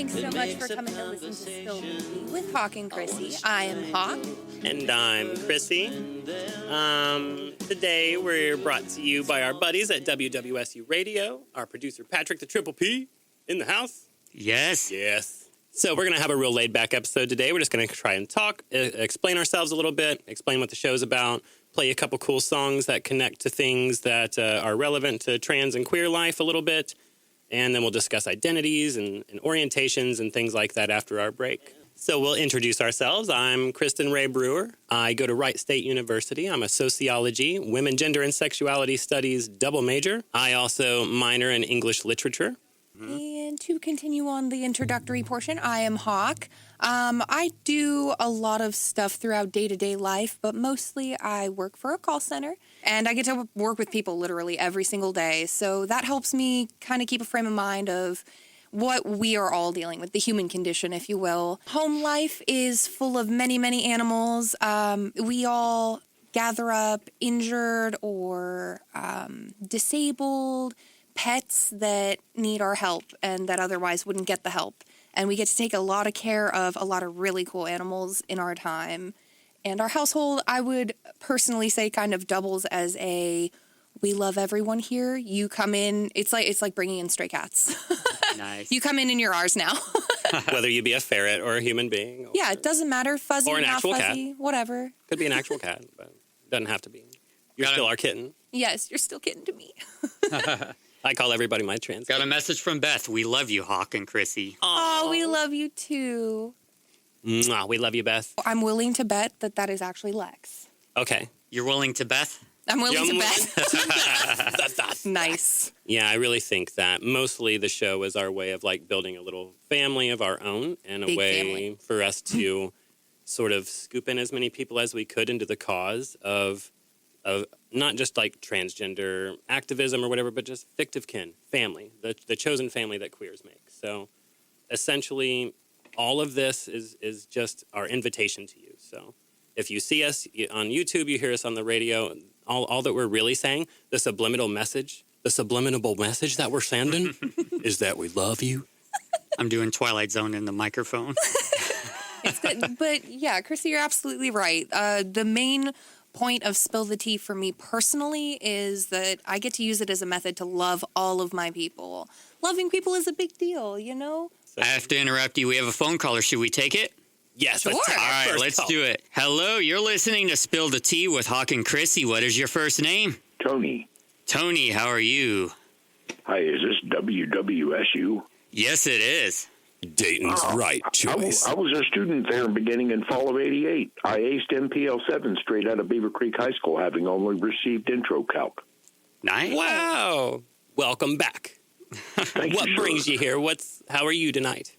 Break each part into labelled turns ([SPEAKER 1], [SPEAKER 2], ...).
[SPEAKER 1] Thanks so much for coming to listen to Spill the Tea with Hawk and Chrissy. I am Hawk.
[SPEAKER 2] And I'm Chrissy. Today we're brought to you by our buddies at WWSU Radio, our producer Patrick the Triple P in the house.
[SPEAKER 3] Yes.
[SPEAKER 2] So we're going to have a real laid-back episode today. We're just going to try and talk, explain ourselves a little bit, explain what the show's about, play a couple cool songs that connect to things that are relevant to trans and queer life a little bit, and then we'll discuss identities and orientations and things like that after our break. So we'll introduce ourselves. I'm Kristen Ray Brewer. I go to Wright State University. I'm a sociology, women, gender, and sexuality studies double major. I also minor in English literature.
[SPEAKER 1] And to continue on the introductory portion, I am Hawk. I do a lot of stuff throughout day-to-day life, but mostly I work for a call center, and I get to work with people literally every single day. So that helps me kind of keep a frame of mind of what we are all dealing with, the human condition, if you will. Home life is full of many, many animals. We all gather up injured or disabled pets that need our help and that otherwise wouldn't get the help. And we get to take a lot of care of a lot of really cool animals in our time. And our household, I would personally say, kind of doubles as we love everyone here. You come in, it's like bringing in stray cats.
[SPEAKER 3] Nice.
[SPEAKER 1] You come in and you're ours now.
[SPEAKER 2] Whether you be a ferret or a human being. Or,
[SPEAKER 1] Yeah, it doesn't matter. Fuzzy,
[SPEAKER 2] Or an
[SPEAKER 1] not
[SPEAKER 2] actual
[SPEAKER 1] fuzzy,
[SPEAKER 2] cat.
[SPEAKER 1] whatever.
[SPEAKER 2] Could be an actual cat, but it doesn't have to be. You're
[SPEAKER 3] Got
[SPEAKER 2] still
[SPEAKER 3] it.
[SPEAKER 2] our kitten.
[SPEAKER 1] Yes, you're still kidding to me.
[SPEAKER 2] I call everybody my trans.
[SPEAKER 3] Got a message from Beth. We love you, Hawk and Chrissy.
[SPEAKER 1] Oh, we love you too.
[SPEAKER 2] Mwah, we love you, Beth.
[SPEAKER 1] I'm willing to bet that is actually Lex.
[SPEAKER 2] Okay.
[SPEAKER 3] You're willing to Beth?
[SPEAKER 1] I'm willing to
[SPEAKER 2] Yum.
[SPEAKER 1] bet. Nice.
[SPEAKER 2] Yeah, I really think that mostly the show is our way of like building a little family of our own and a
[SPEAKER 1] Big
[SPEAKER 2] way
[SPEAKER 1] family.
[SPEAKER 2] for us to sort of scoop in as many people as we could into the cause of not just like transgender activism or whatever, but just fictive kin, family, the chosen family that queers make. So essentially all of this is just our invitation to you. So if you see us on YouTube, you hear us on the radio, all that we're really saying, the subliminal message that we're sending is that we love you.
[SPEAKER 3] I'm doing Twilight Zone in the microphone.
[SPEAKER 1] It's good. But yeah, Chrissy, you're absolutely right. The main point of Spill the Tea for me personally is that I get to use it as a method to love all of my people. Loving people is a big deal, you know?
[SPEAKER 3] I have to interrupt you. We have a phone caller. Should we take it?
[SPEAKER 2] Yes,
[SPEAKER 1] Sure.
[SPEAKER 2] let's take our
[SPEAKER 3] All right,
[SPEAKER 2] first
[SPEAKER 3] let's
[SPEAKER 2] call.
[SPEAKER 3] do it. Hello, you're listening to Spill the Tea with Hawk and Chrissy. What is your first name?
[SPEAKER 4] Tony.
[SPEAKER 3] Tony, how are you?
[SPEAKER 4] Hi, is this WWSU?
[SPEAKER 3] Yes, it is.
[SPEAKER 2] Dayton's right choice.
[SPEAKER 4] I was a student there beginning in fall of 88. I aced MPL 7 straight out of Beaver Creek High School, having only received intro calc.
[SPEAKER 3] Nice.
[SPEAKER 2] Wow. Welcome back.
[SPEAKER 4] Thank
[SPEAKER 2] What
[SPEAKER 4] you, sir.
[SPEAKER 2] brings you here? How are you tonight?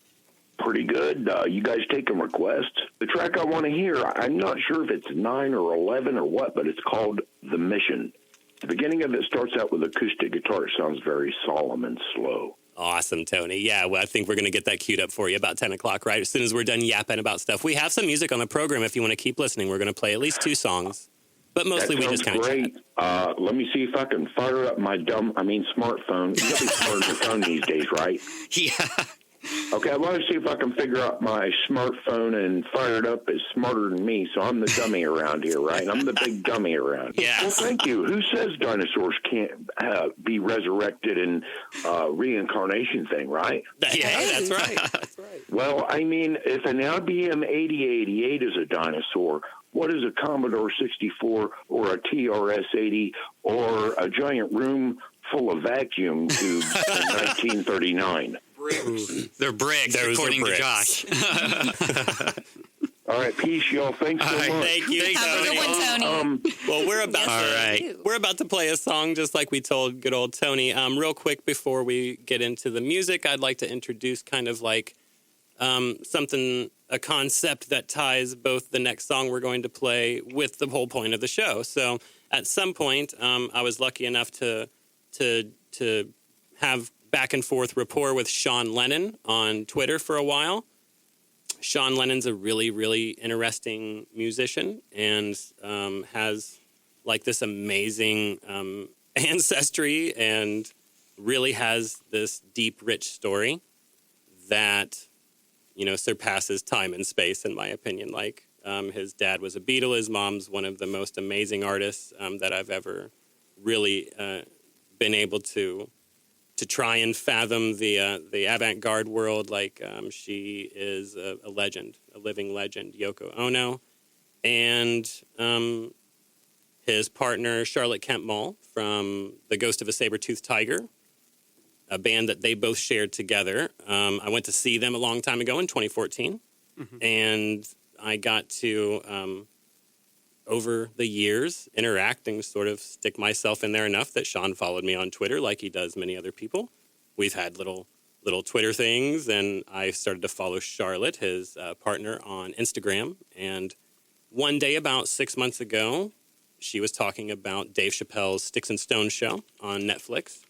[SPEAKER 4] Pretty good. You guys taking requests? The track I want to hear, I'm not sure if it's 9 or 11 or what, but it's called The Mission. The beginning of it starts out with acoustic guitar. It sounds very solemn and slow.
[SPEAKER 2] Awesome, Tony. Yeah, well, I think we're going to get that queued up for you about 10 o'clock, right? As soon as we're done yapping about stuff. We have some music on the program if you want to keep listening. We're going to play at least 2 songs. But mostly
[SPEAKER 4] That
[SPEAKER 2] we just kind
[SPEAKER 4] sounds
[SPEAKER 2] of
[SPEAKER 4] great. Let me see if I can fire up my smartphone. You gotta be smarter than your phone these days, right?
[SPEAKER 3] Yeah.
[SPEAKER 4] Okay, I want to see if I can figure out my smartphone and fire it up as smarter than me, so I'm the dummy around here, right? I'm the big dummy around.
[SPEAKER 3] Yes.
[SPEAKER 4] Well, thank you. Who says dinosaurs can't be resurrected in reincarnation thing, right?
[SPEAKER 2] Hey, that's right. That's right.
[SPEAKER 4] Well, I mean, if an IBM 8088 is a dinosaur, what is a Commodore 64 or a TRS-80 or a giant room full of vacuum tubes in 1939?
[SPEAKER 3] They're bricks,
[SPEAKER 2] Those are
[SPEAKER 3] according
[SPEAKER 2] bricks.
[SPEAKER 3] to Josh.
[SPEAKER 4] All right, peace, y'all. Thanks so
[SPEAKER 3] All right,
[SPEAKER 4] much.
[SPEAKER 2] Thank you,
[SPEAKER 3] Thanks,
[SPEAKER 1] Have a good one, Tony.
[SPEAKER 2] Well, we're about
[SPEAKER 1] Yes,
[SPEAKER 3] All
[SPEAKER 2] to
[SPEAKER 3] right.
[SPEAKER 1] you do.
[SPEAKER 2] we're about to play a song just like we told good old Tony. Real quick before we get into the music, I'd like to introduce kind of like a concept that ties both the next song we're going to play with the whole point of the show. So at some point, I was lucky enough to have back and forth rapport with Sean Lennon on Twitter for a while. Sean Lennon's a really, really interesting musician and has like this amazing ancestry and really has this deep, rich story that surpasses time and space, in my opinion. Like, his dad was a Beatle. His mom's one of the most amazing artists that I've ever really been able to try and fathom the avant-garde world. Like, she is a legend, a living legend, Yoko Ono. And his partner, Charlotte Kemp Mull, from The Ghost of a Saber-Toothed Tiger, a band that they both shared together. I went to see them a long time ago in 2014, and I got to, over the years, interact and sort of stick myself in there enough that Sean followed me on Twitter like he does many other people. We've had little Twitter things, and I started to follow Charlotte, his partner, on Instagram. And one day about 6 months ago, she was talking about Dave Chappelle's Sticks and Stones show on Netflix.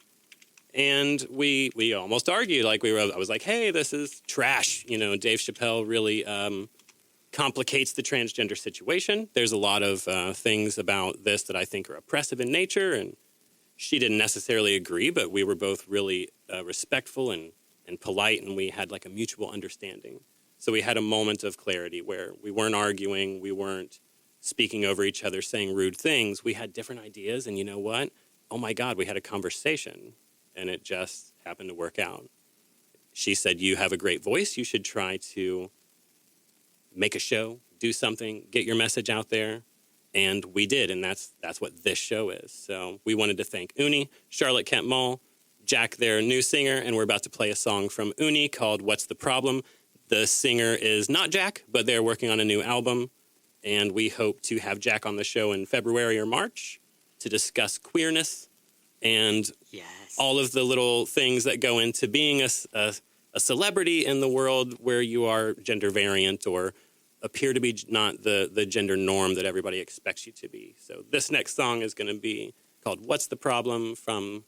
[SPEAKER 2] And we almost argued. Like, I was like, hey, this is trash. Dave Chappelle really complicates the transgender situation. There's a lot of things about this that I think are oppressive in nature. And she didn't necessarily agree, but we were both really respectful and polite, and we had like a mutual understanding. So we had a moment of clarity where we weren't arguing, we weren't speaking over each other, saying rude things. We had different ideas, and you know what? Oh my God, we had a conversation, and it just happened to work out. She said, you have a great voice. You should try to make a show, do something, get your message out there. And we did, and that's what this show is. So we wanted to thank Uni, Charlotte Kemp Mull, Jack, their new singer, and we're about to play a song from Uni called What's the Problem? The singer is not Jack, but they're working on a new album, and we hope to have Jack on the show in February or March to discuss queerness and all of the little things that go into being a celebrity in the world where you are gender variant or appear to be not the gender norm that everybody expects you to be. So this next song is going to be called What's the Problem from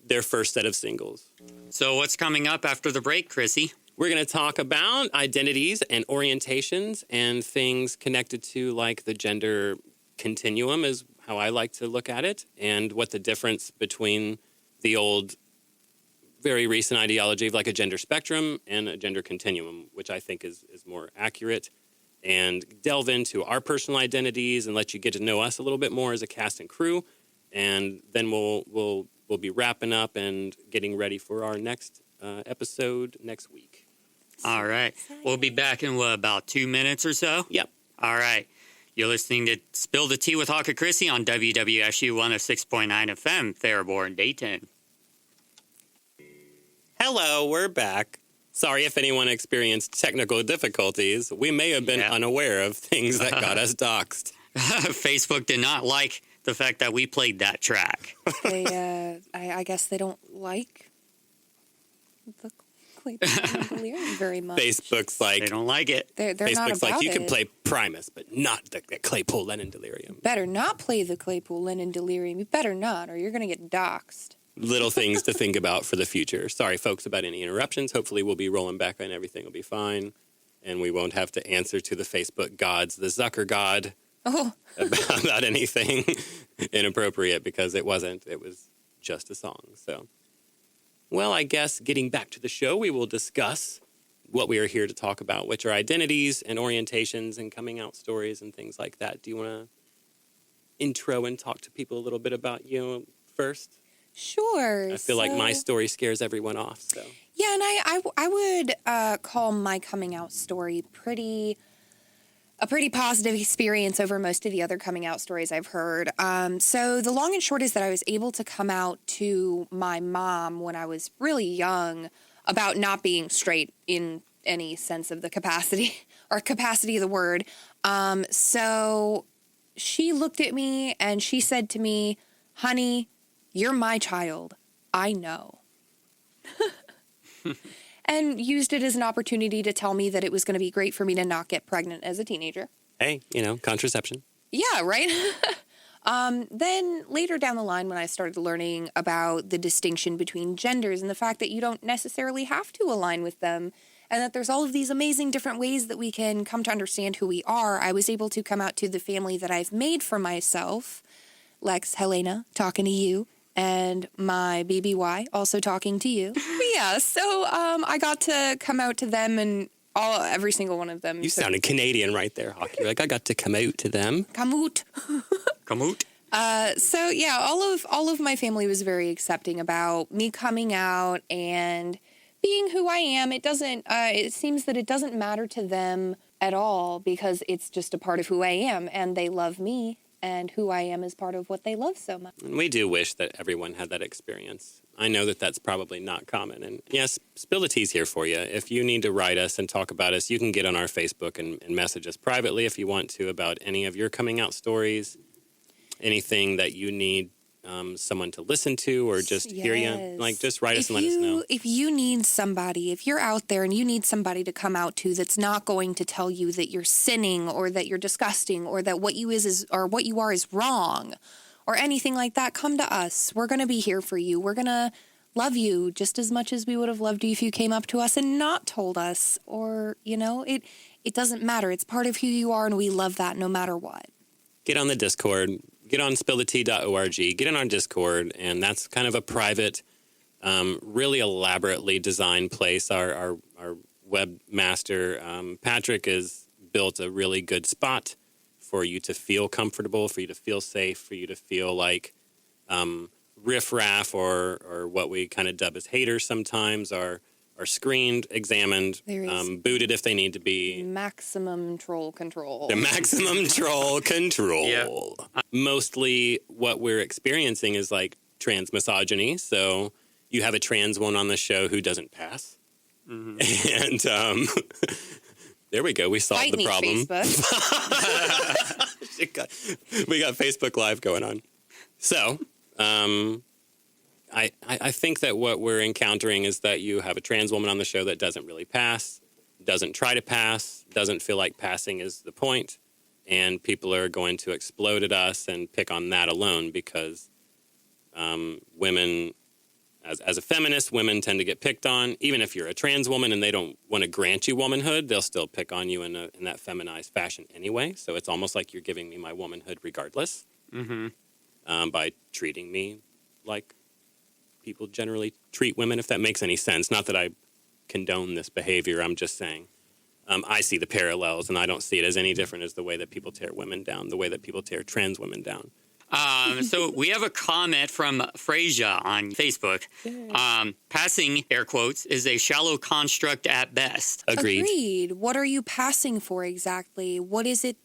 [SPEAKER 2] their first set of singles.
[SPEAKER 3] So what's coming up after the break, Chrissy?
[SPEAKER 2] We're going to talk about identities and orientations and things connected to like the gender continuum is how I like to look at it, and what the difference between the old, very recent ideology of like a gender spectrum and a gender continuum, which I think is more accurate, and delve into our personal identities and let you get to know us a little bit more as a cast and crew. And then we'll be wrapping up and getting ready for our next episode next week.
[SPEAKER 3] All right. We'll be back in, about 2 minutes or so?
[SPEAKER 2] Yep.
[SPEAKER 3] All right. You're listening to Spill the Tea with Hawk and Chrissy on WWSU 106.9 FM, Faribault, Dayton.
[SPEAKER 2] Hello, we're back. Sorry if anyone experienced technical difficulties. We may have been unaware of things that got us doxxed.
[SPEAKER 3] Facebook did not like the fact that we played that track.
[SPEAKER 1] I guess they don't like the Claypool and Delirium very much.
[SPEAKER 2] Facebook's like,
[SPEAKER 3] They don't like it.
[SPEAKER 1] They're not
[SPEAKER 2] Facebook's
[SPEAKER 1] about
[SPEAKER 2] like, you
[SPEAKER 1] it.
[SPEAKER 2] can play Primus, but not the Claypool Lennon Delirium.
[SPEAKER 1] Better not play the Claypool Lennon Delirium. You better not, or you're going to get doxxed.
[SPEAKER 2] Little things to think about for the future. Sorry, folks, about any interruptions. Hopefully we'll be rolling back and everything will be fine. And we won't have to answer to the Facebook gods, the Zucker god, about anything inappropriate, because it wasn't. It was just a song. So, well, I guess getting back to the show, we will discuss what we are here to talk about, which are identities and orientations and coming out stories and things like that. Do you want to intro and talk to people a little bit about you first?
[SPEAKER 1] Sure.
[SPEAKER 2] I feel like my story scares everyone off. So
[SPEAKER 1] yeah, and I would call my coming out story a pretty positive experience over most of the other coming out stories I've heard. So the long and short is that I was able to come out to my mom when I was really young about not being straight in any sense of the capacity or capacity of the word. So she looked at me and she said to me, "Honey, you're my child. I know." And used it as an opportunity to tell me that it was going to be great for me to not get pregnant as a teenager.
[SPEAKER 2] hey, contraception.
[SPEAKER 1] Yeah, right? Then later down the line, when I started learning about the distinction between genders and the fact that you don't necessarily have to align with them, and that there's all of these amazing different ways that we can come to understand who we are, I was able to come out to the family that I've made for myself. Lex, Helena, talking to you, and my baby Y also talking to you. But yeah, so I got to come out to them and every single one of them.
[SPEAKER 2] You sounded Canadian right there, Hawk. You're like, I got to come out to them.
[SPEAKER 1] Come out.
[SPEAKER 3] Come out.
[SPEAKER 1] So yeah, all of my family was very accepting about me coming out and being who I am. It doesn't. It seems that it doesn't matter to them at all because it's just a part of who I am, and they love me, and who I am is part of what they love so much.
[SPEAKER 2] And we do wish that everyone had that experience. I know that that's probably not common. And yes, Spill the Tea's here for you. If you need to write us and talk about us, you can get on our Facebook and message us privately if you want to about any of your coming out stories, anything that you need someone to listen to or just hear you.
[SPEAKER 1] Yes.
[SPEAKER 2] Like, just write us and let us know.
[SPEAKER 1] If you need somebody, if you're out there and you need somebody to come out to that's not going to tell you that you're sinning or that you're disgusting or that what you is or what you are is wrong or anything like that, come to us. We're going to be here for you. We're going to love you just as much as we would have loved you if you came up to us and not told us. Or, it doesn't matter. It's part of who you are, and we love that no matter what.
[SPEAKER 2] Get on the Discord. Get on spillthetea.org. Get in our Discord, and that's kind of a private, really elaborately designed place. Our webmaster, Patrick, has built a really good spot for you to feel comfortable, for you to feel safe, for you to feel like riffraff or what we kind of dub as haters sometimes are screened, examined, booted if they need to be.
[SPEAKER 1] Maximum troll control.
[SPEAKER 2] The maximum troll control.
[SPEAKER 3] Yeah.
[SPEAKER 2] Mostly what we're experiencing is like trans misogyny. So you have a trans one on the show who doesn't pass. Mm-hmm. And there we go. We solved
[SPEAKER 1] Fight
[SPEAKER 2] the
[SPEAKER 1] me,
[SPEAKER 2] problem.
[SPEAKER 1] Facebook.
[SPEAKER 2] We got Facebook Live going on. So I think that what we're encountering is that you have a trans woman on the show that doesn't really pass, doesn't try to pass, doesn't feel like passing is the point, and people are going to explode at us and pick on that alone because women, as a feminist, women tend to get picked on. Even if you're a trans woman and they don't want to grant you womanhood, they'll still pick on you in that feminized fashion anyway. So it's almost like you're giving me my womanhood regardless by treating me like people generally treat women, if that makes any sense. Not that I condone this behavior. I'm just saying I see the parallels, and I don't see it as any different as the way that people tear women down, the way that people tear trans women down.
[SPEAKER 3] So we have a comment from Frasier on Facebook. Passing, air quotes, is a shallow construct at best.
[SPEAKER 2] Agreed.
[SPEAKER 1] What are you passing for exactly? What is it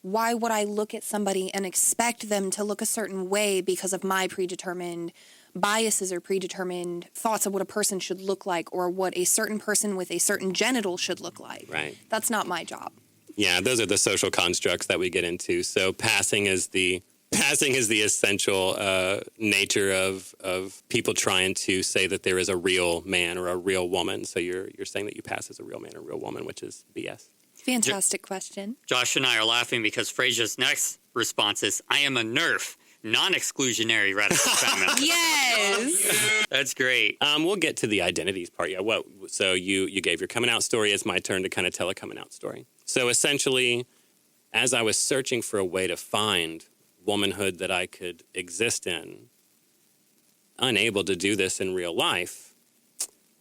[SPEAKER 1] why would I look at somebody and expect them to look a certain way because of my predetermined biases or predetermined thoughts of what a person should look like or what a certain person with a certain genital should look like?
[SPEAKER 2] Right.
[SPEAKER 1] That's not my job.
[SPEAKER 2] Yeah, those are the social constructs that we get into. So passing is the essential nature of people trying to say that there is a real man or a real woman. So you're saying that you pass as a real man or real woman, which is BS.
[SPEAKER 1] Fantastic question.
[SPEAKER 3] Josh and I are laughing because Frasier's next response is, I am a NERF, non-exclusionary radical feminist.
[SPEAKER 1] Yes.
[SPEAKER 3] That's great.
[SPEAKER 2] We'll get to the identities part. Yeah. So you gave your coming out story. It's my turn to kind of tell a coming out story. So essentially, as I was searching for a way to find womanhood that I could exist in, unable to do this in real life,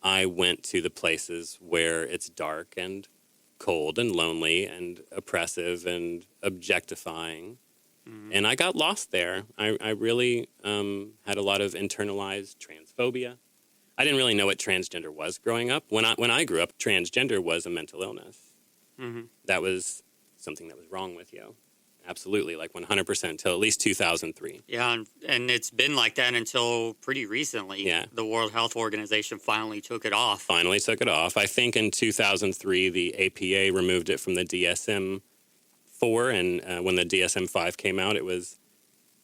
[SPEAKER 2] I went to the places where it's dark and cold and lonely and oppressive and objectifying. And I got lost there. I really had a lot of internalized transphobia. I didn't really know what transgender was growing up. When I grew up, transgender was a mental illness. That was something that was wrong with you. Absolutely, like 100% until at least 2003.
[SPEAKER 3] Yeah, and it's been like that until pretty recently.
[SPEAKER 2] Yeah.
[SPEAKER 3] The World Health Organization finally took it off.
[SPEAKER 2] Finally took it off. I think in 2003, the APA removed it from the DSM-4, and when the DSM-5 came out, it was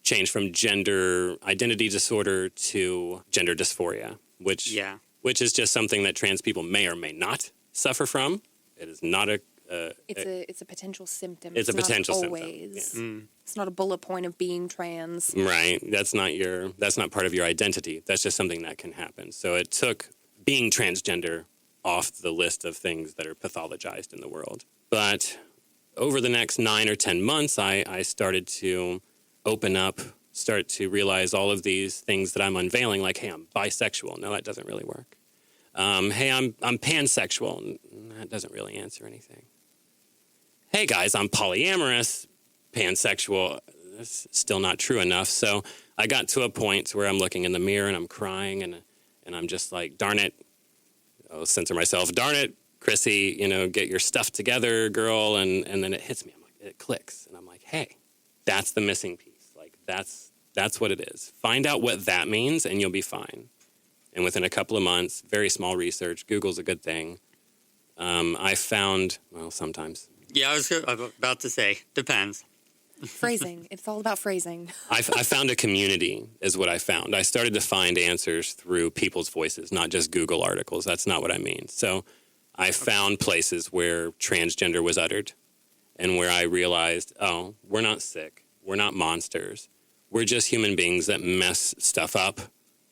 [SPEAKER 2] changed from gender identity disorder to gender dysphoria, which is just something that trans people may or may not suffer from. It is not
[SPEAKER 1] It's a potential symptom.
[SPEAKER 2] It's a potential
[SPEAKER 1] not
[SPEAKER 2] symptom.
[SPEAKER 1] always.
[SPEAKER 2] Yeah.
[SPEAKER 1] It's not a bullet point of being trans.
[SPEAKER 2] Right. That's not part of your identity. That's just something that can happen. So it took being transgender off the list of things that are pathologized in the world. But over the next 9 or 10 months, I started to open up, start to realize all of these things that I'm unveiling, like, hey, I'm bisexual. No, that doesn't really work. Hey, I'm pansexual. That doesn't really answer anything. Hey guys, I'm polyamorous, pansexual. That's still not true enough. So I got to a point where I'm looking in the mirror and I'm crying and I'm just like, darn it. I'll censor myself. Darn it, Chrissy, get your stuff together, girl. And then it hits me. I'm like, it clicks. And I'm like, hey, that's the missing piece. Like, that's what it is. Find out what that means and you'll be fine. And within a couple of months, very small research, Google's a good thing. I found, sometimes.
[SPEAKER 3] Yeah, I was about to say, depends.
[SPEAKER 1] Phrasing. It's all about phrasing.
[SPEAKER 2] I found a community is what I found. I started to find answers through people's voices, not just Google articles. That's not what I mean. So I found places where transgender was uttered and where I realized, oh, we're not sick. We're not monsters. We're just human beings that mess stuff up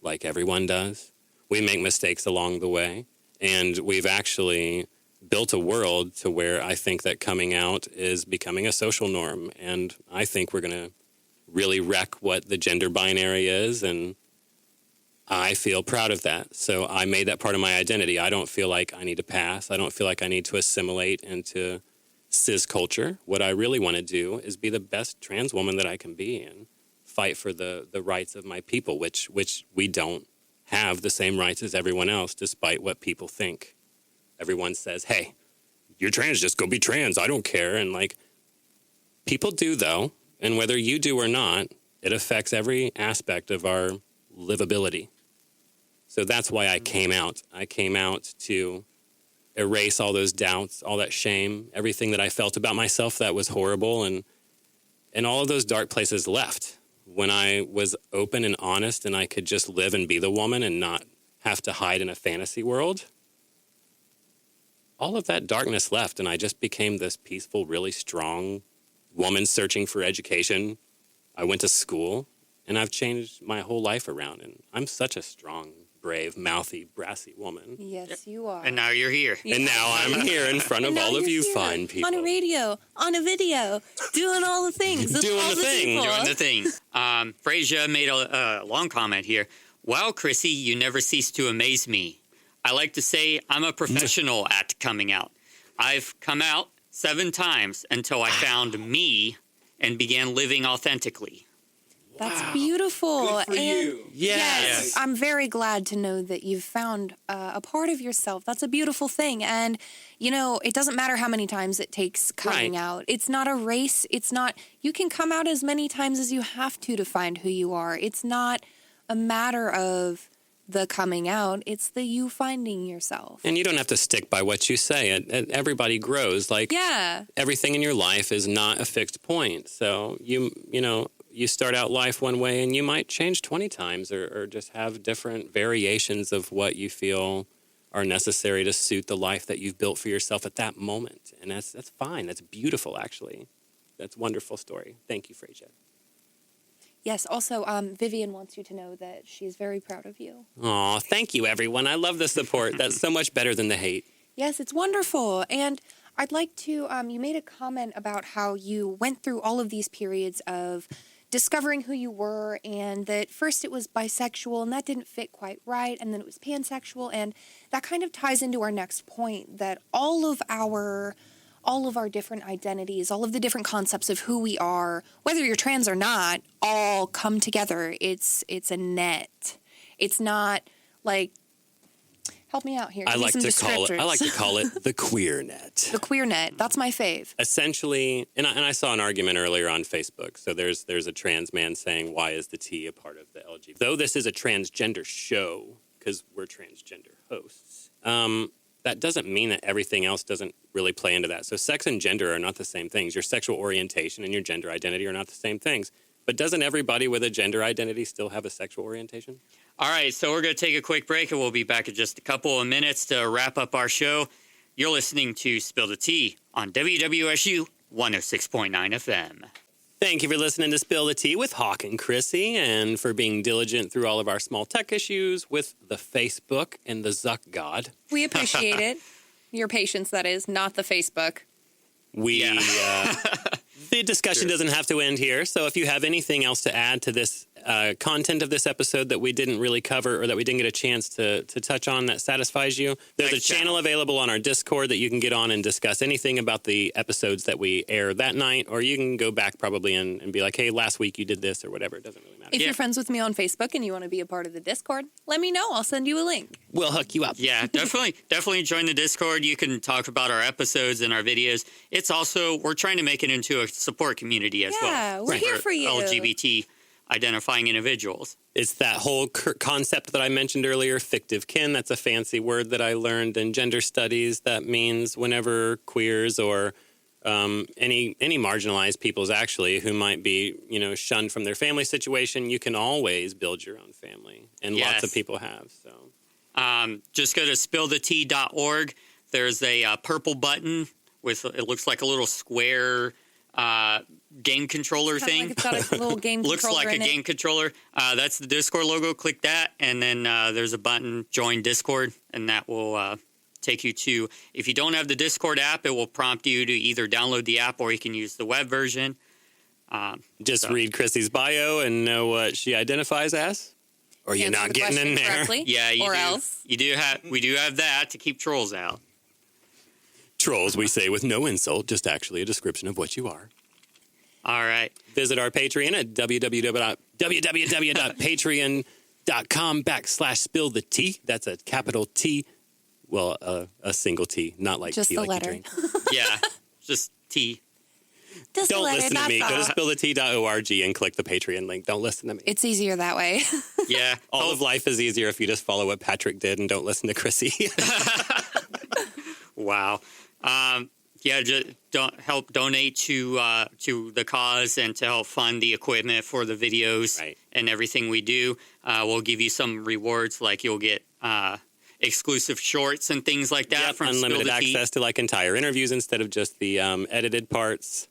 [SPEAKER 2] like everyone does. We make mistakes along the way. And we've actually built a world to where I think that coming out is becoming a social norm. And I think we're going to really wreck what the gender binary is. And I feel proud of that. So I made that part of my identity. I don't feel like I need to pass. I don't feel like I need to assimilate into cis culture. What I really want to do is be the best trans woman that I can be and fight for the rights of my people, which we don't have the same rights as everyone else, despite what people think. Everyone says, hey, you're trans, just go be trans. I don't care. And people do though. And whether you do or not, it affects every aspect of our livability. So that's why I came out. I came out to erase all those doubts, all that shame, everything that I felt about myself that was horrible. And all of those dark places left when I was open and honest and I could just live and be the woman and not have to hide in a fantasy world. All of that darkness left, and I just became this peaceful, really strong woman searching for education. I went to school, and I've changed my whole life around, and I'm such a strong, brave, mouthy, brassy woman.
[SPEAKER 1] Yes, you are.
[SPEAKER 3] And now you're here.
[SPEAKER 2] And now I'm here in front of all of you fine people.
[SPEAKER 1] On a radio, on a video, doing all the things. with
[SPEAKER 2] Doing
[SPEAKER 1] all
[SPEAKER 2] the thing.
[SPEAKER 1] people.
[SPEAKER 3] Doing the thing. Frasier made a long comment here. Wow, Chrissy, you never cease to amaze me. I like to say I'm a professional at coming out. I've come out 7 times until I found me and began living authentically.
[SPEAKER 1] That's beautiful.
[SPEAKER 5] Good for you.
[SPEAKER 2] Yes.
[SPEAKER 1] I'm very glad to know that you've found a part of yourself. That's a beautiful thing. And, it doesn't matter how many times it takes coming
[SPEAKER 2] Right.
[SPEAKER 1] out. It's not a race. You can come out as many times as you have to find who you are. It's not a matter of the coming out. It's the you finding yourself.
[SPEAKER 2] And you don't have to stick by what you say. Everybody grows.
[SPEAKER 1] Yeah.
[SPEAKER 2] Everything in your life is not a fixed point. So you start out life one way and you might change 20 times or just have different variations of what you feel are necessary to suit the life that you've built for yourself at that moment. And that's fine. That's beautiful, actually. That's a wonderful story. Thank you, Frasier.
[SPEAKER 1] Yes. Also, Vivian wants you to know that she's very proud of you.
[SPEAKER 2] Aw, thank you, everyone. I love the support. That's so much better than the hate.
[SPEAKER 1] Yes, it's wonderful. And I'd like to, you made a comment about how you went through all of these periods of discovering who you were, and that first it was bisexual and that didn't fit quite right, and then it was pansexual, and that kind of ties into our next point, that all of our different identities, all of the different concepts of who we are, whether you're trans or not, all come together. It's a net. It's not like, help me out here.
[SPEAKER 2] I
[SPEAKER 1] Give me
[SPEAKER 2] like
[SPEAKER 1] some
[SPEAKER 2] to call it the queer net.
[SPEAKER 1] The queer net. That's my fave.
[SPEAKER 2] Essentially, and I saw an argument earlier on Facebook. So there's a trans man saying, why is the T a part of the LGBT? Though this is a transgender show, because we're transgender hosts, that doesn't mean that everything else doesn't really play into that. So sex and gender are not the same things. Your sexual orientation and your gender identity are not the same things. But doesn't everybody with a gender identity still have a sexual orientation?
[SPEAKER 3] All right, so we're going to take a quick break, and we'll be back in just a couple of minutes to wrap up our show. You're listening to Spill the Tea on WWSU 106.9 FM.
[SPEAKER 2] Thank you for listening to Spill the Tea with Hawk and Chrissy, and for being diligent through all of our small tech issues with the Facebook and the Zuck God.
[SPEAKER 1] We appreciate it. Your patience, that is, not the Facebook.
[SPEAKER 2] The discussion doesn't have to end here. So if you have anything else to add to this content of this episode that we didn't really cover or that we didn't get a chance to touch on that satisfies you, there's a channel available on our Discord that you can get on and discuss anything about the episodes that we air that night, or you can go back probably and be like, hey, last week you did this or whatever. It doesn't really matter.
[SPEAKER 1] If you're friends with me on Facebook and you want to be a part of the Discord, let me know. I'll send you a link.
[SPEAKER 2] We'll hook you up.
[SPEAKER 3] Yeah, definitely join the Discord. You can talk about our episodes and our videos. It's also, we're trying to make it into a support community as well.
[SPEAKER 1] Yeah, we're here for you.
[SPEAKER 3] LGBT identifying individuals.
[SPEAKER 2] It's that whole concept that I mentioned earlier, fictive kin. That's a fancy word that I learned in gender studies. That means whenever queers or any marginalized peoples actually who might be, shunned from their family situation, you can always build your own family. And lots of people have. So
[SPEAKER 3] just go to spillthetea.org. There's a purple button with, it looks like a little square game controller thing.
[SPEAKER 1] Like it's got a little game
[SPEAKER 3] Looks
[SPEAKER 1] controller
[SPEAKER 3] like a
[SPEAKER 1] in it.
[SPEAKER 3] game controller. That's the Discord logo. Click that, and then there's a button, join Discord, and that will take you to, if you don't have the Discord app, it will prompt you to either download the app or you can use the web version.
[SPEAKER 2] just read Chrissy's bio and know what she identifies as? Or you're
[SPEAKER 1] Answer
[SPEAKER 2] not
[SPEAKER 1] the
[SPEAKER 2] getting in
[SPEAKER 1] question
[SPEAKER 2] there?
[SPEAKER 1] correctly,
[SPEAKER 3] Yeah, you
[SPEAKER 1] or
[SPEAKER 3] do.
[SPEAKER 1] else.
[SPEAKER 3] We do have that to keep trolls out.
[SPEAKER 2] Trolls, we say with no insult, just actually a description of what you are.
[SPEAKER 3] All right.
[SPEAKER 2] Visit our Patreon at www.patreon.com/spillthetea. That's a capital T. Well, a single T, not like
[SPEAKER 1] Just
[SPEAKER 2] tea
[SPEAKER 1] the
[SPEAKER 2] like you
[SPEAKER 1] letter.
[SPEAKER 2] drink.
[SPEAKER 3] Yeah, just T.
[SPEAKER 1] Just
[SPEAKER 2] Don't
[SPEAKER 1] let
[SPEAKER 2] listen
[SPEAKER 1] it
[SPEAKER 2] to
[SPEAKER 1] not
[SPEAKER 2] me. Go to
[SPEAKER 1] fall.
[SPEAKER 2] spillthetea.org and click the Patreon link. Don't listen to me.
[SPEAKER 1] It's easier that way.
[SPEAKER 3] Yeah.
[SPEAKER 2] All of life is easier if you just follow what Patrick did and don't listen to Chrissy.
[SPEAKER 3] Wow. Yeah, just donate to the cause and to help fund the equipment for the videos and everything we do. We'll give you some rewards, like you'll get exclusive shorts and things like that from
[SPEAKER 2] unlimited
[SPEAKER 3] Spill the Tea.
[SPEAKER 2] access to like entire interviews instead of just the edited parts.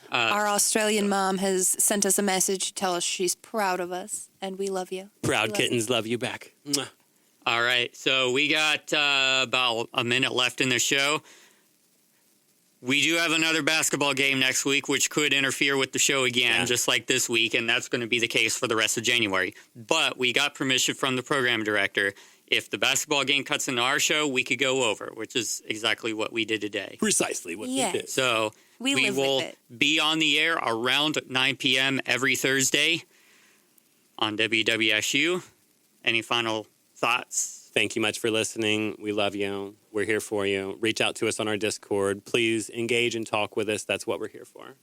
[SPEAKER 1] Our Australian mom has sent us a message to tell us she's proud of us and we love you.
[SPEAKER 2] Proud kittens love you back. Mwah.
[SPEAKER 3] All right, so we got about a minute left in the show. We do have another basketball game next week, which could interfere with the show again, just like this week, and that's going to be the case for the rest of January. But we got permission from the program director. If the basketball game cuts into our show, we could go over, which is exactly what we did today.
[SPEAKER 2] Precisely what we did.
[SPEAKER 3] So
[SPEAKER 1] We live
[SPEAKER 3] will
[SPEAKER 1] with it.
[SPEAKER 3] be on the air around 9 p.m. every Thursday on WWSU. Any final thoughts?
[SPEAKER 2] Thank you much for listening. We love you. We're here for you. Reach out to us on our Discord. Please engage and talk with us. That's what we're here for.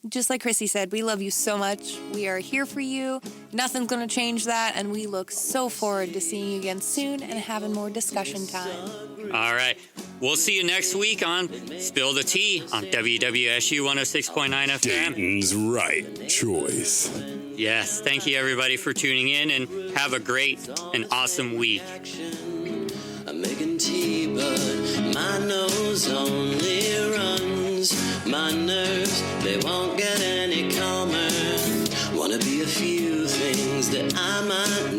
[SPEAKER 1] Just like Chrissy said, we love you so much. We are here for you. Nothing's going to change that. And we look so forward to seeing you again soon and having more discussion time.
[SPEAKER 3] All right. We'll see you next week on Spill the Tea on WWSU 106.9 FM.
[SPEAKER 2] Dayton's right choice.
[SPEAKER 3] Yes. Thank you, everybody, for tuning in, and have a great and awesome week.
[SPEAKER 5] I'm making tea, but my nose only runs. My nerves, they won't get any calmer. Wanna be a few things that I might